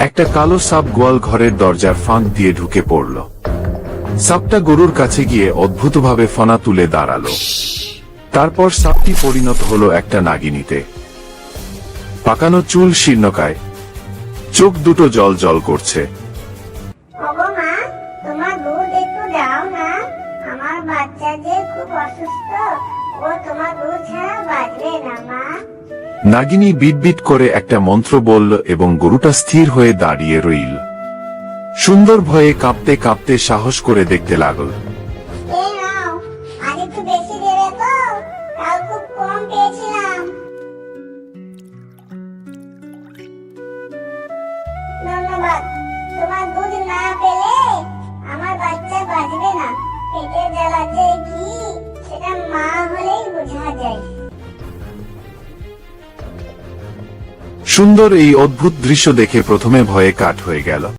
একটা কালো সাপ গোয়াল ঘরের দরজার ফাঁক দিয়ে ঢুকে পড়ল। সাপটা গরুর কাছে গিয়ে অদ্ভুতভাবে ফনা তুলে দাঁড়ালো। তারপর সাপটি পরিণত হলো একটা নাগিনীতে। পাকানো চুল শীর্ণকায়, চোখ দুটো জল জল করছে। ওগো মা, তোমার দুধ একটু দাও না, আমার বাচ্চা যে খুব অসুস্থ, ও তোমার দুধ ছাড়া বাঁচবে না মা। নাগিনী বিটবিট করে একটা মন্ত্র বলল এবং গরুটা স্থির হয়ে দাঁড়িয়ে রইল। সুন্দর ভয়ে কাঁপতে কাঁপতে সাহস করে দেখতে লাগল। এই নাও, আজ একটু বেশি দেবে তো, কাল খুব কম পেয়েছিলাম। ধন্যবাদ। তোমার দুধ না পেলে আমার বাচ্চা বাঁচবে না। পেটের জ্বালা যে কি, সেটা মা হলেই বোঝা যায়। সুন্দর এই অদ্ভুত দৃশ্য দেখে প্রথমে ভয়ে কাঠ হয়ে গেল।